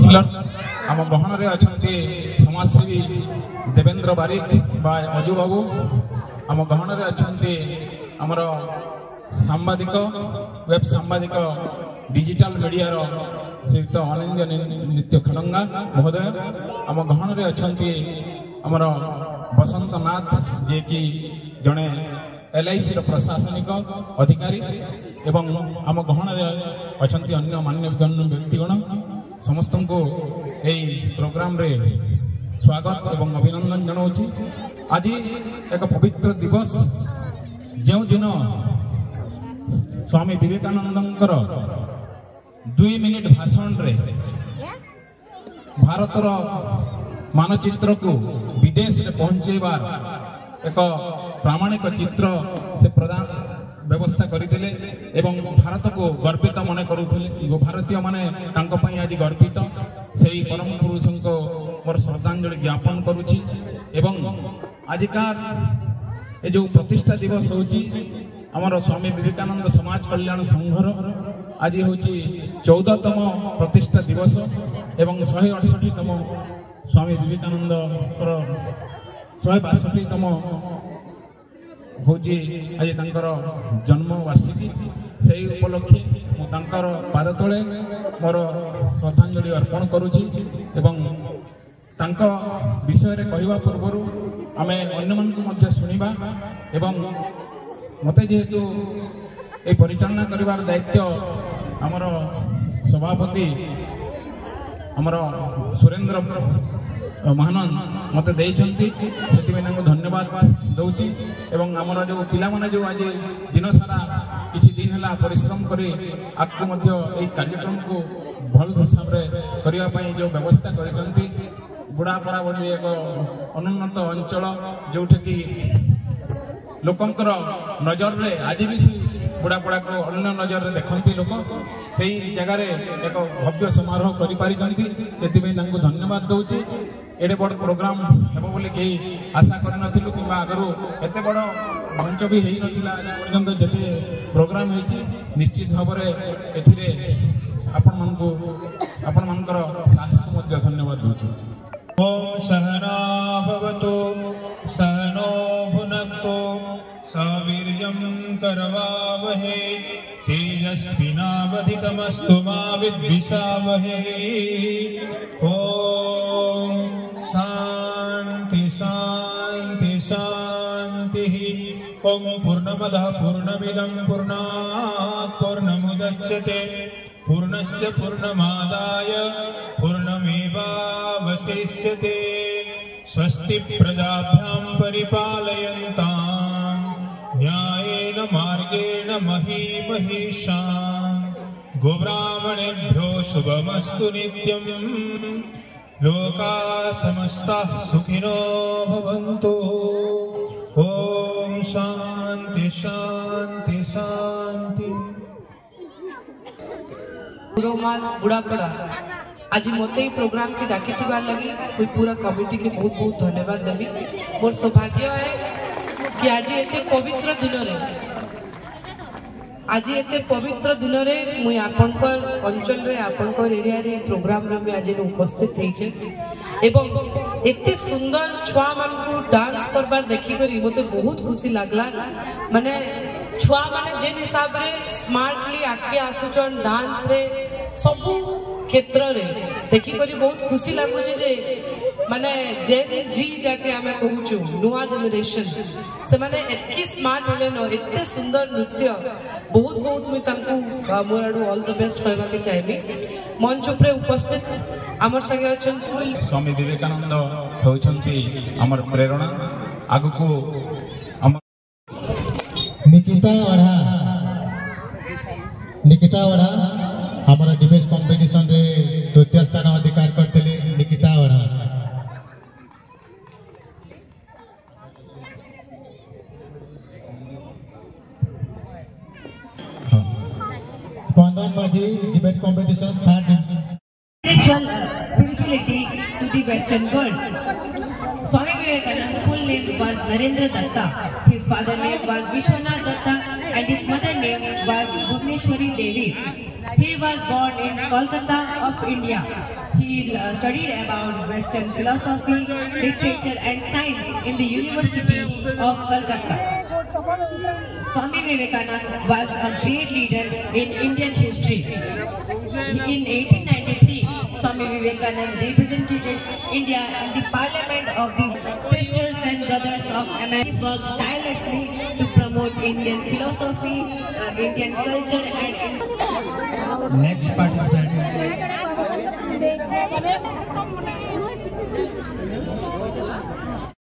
Councillor आम गहन में अच्छा समाजसेवी देवेंद्र बारिक बा अजू बाबू आम गहन में अच्छा आमर सांबादिक वेब सांबादिक डिजिटल मीडिया श्रीयुक्त अनिंद्य नित्य खड़ंगा महोदय आम गहन में अच्छा आमर बसंत नाथ जे कि जड़े LIC प्रशासनिक अधिकारी एवं आम गहन में अच्छा अन्य मान्यगण्य व्यक्तिगण समस्त को यही प्रोग्राम रे स्वागत एवं अभिनंदन जनाऊँगी। आज एक पवित्र दिवस जो दिन स्वामी विवेकानंदर 2 मिनिट भाषण रे भारतर मानचित्र को विदेश में पहुंचेबार एक प्रामाणिक चित्र से प्रदान व्यवस्था करते एवं भारत को गर्वित मन करुले भारतीय माने आज गर्वित से परम पुरुष को मोर श्रद्धांजलि ज्ञापन करुच्ची एवं आजिकार ये जो प्रतिष्ठा दिवस होची आमर स्वामी विवेकानंद समाज कल्याण संघर आज हूँ 14तम प्रतिष्ठा दिवस एवं 168तम स्वामी विवेकानंद 162तम हूँ आज जन्म वार्षिकी से उपलक्षे मुझे पाद तले मोर श्रद्धांजलि अर्पण करुच्ची एवं तांका विषय रे कहवा पूर्व आम अन्य शुणा एवं मते जेहेतु ये परिचालना करिवार दायित्व आमर सभापति आमर सुरेंद्र महानंद मते देइछंती से धन्यवाद दौची एवं आमर जो पिला माने जो आज दिन सारा किछि दिन हला परिश्रम करी आपको मध्य ए कार्यक्रम को भल हिसाब रे करिया पई जो व्यवस्था करिसंती बुढ़ापड़ा बोली एक अनुन्नत अंचल जोठे कि लोकंकर नजर रे आज भी बुढ़ापड़ा को अन्य नजर रे देखती लोक से जगार एक भव्य समारोह कर धन्यवाद दूची एडे बड़ प्रोग्राम हेबो बोली कहीं आशा कर कि आगु एत बड़ मंच भी हो पर्यंत जिते प्रोग्राम होती निश्चित भाव में आपण मानकर साहस को धन्यवाद दूची। ओम सहना भवतु सहनो भुनक्तु सवीर्यं करवावहे तेजस्विनावधितमस्तु मा विद्विषावहे। ओम शांति शांति शांति। ओम पूर्णमदः पूर्णमिदं पूर्णात् पूर्णमुदच्यते पूर्णस्य पूर्णमादाय पूर्णमेवावशिष्यते। स्वस्ति प्रजाभ्यां परिपालयन्तां न्यायेन मार्गेण महीमहीषां गोब्राह्मणेभ्यो शुभमस्तु नित्यं लोकाः समस्ताः सुखिनो भवन्तु। ओम शांति शांति शांति। बुढ़ापड़ा आज मत प्रोग्राम के डाकी लगी कोई पूरा कमिटी के बहुत बहुत धन्यवाद देवी। मोर सौभाग्य है कि आज एते पवित्र दिन रे मुई आपनकर अंचल रे आपनकर एरिया रे प्रोग्राम रे आज उपस्थित थैचे एवं एते सुंदर छुआ मान को डांस करबार देखि करी मते बहुत खुशी लागला। माने छुआ माने जे हिसाब रे स्मार्टली आके आसुचन डांस रे सब क्षेत्र रे देखि करी बहुत खुशी लागुचे जे माने जे जी जाके हमें कहूचु नुआ जनरेशन से माने एतकी स्मार्ट होले न एते सुंदर नृत्य बहुत बहुत मुई तांकु मोर आडू ऑल द बेस्ट कहबा के चाहेबी। मंच उपरे उपस्थित हमर संगे अछन स्वामी विवेकानंद होचंती हमर प्रेरणा आगु को निकिता वड़ा हमारा डिबेट कंपटीशन रे द्वितीय स्थान अधिकार करते निकिता वड़ा। स्पंदन माझी debate competition third spirituality to the Western world. Swami Vivekananda's full name was Narendra Datta. His father name was Vishwanath Datta and his mother name was Bhuvneshwari Devi. He was born in Kolkata of India. He studied about Western philosophy, literature and science in the University of Kolkata. Swami Vivekananda was a great leader in Indian history. In 1893, Swami Vivekananda represented India in the Parliament of the Sisters and Brothers of America. He worked tirelessly to promote Indian philosophy, Indian culture and Next participant.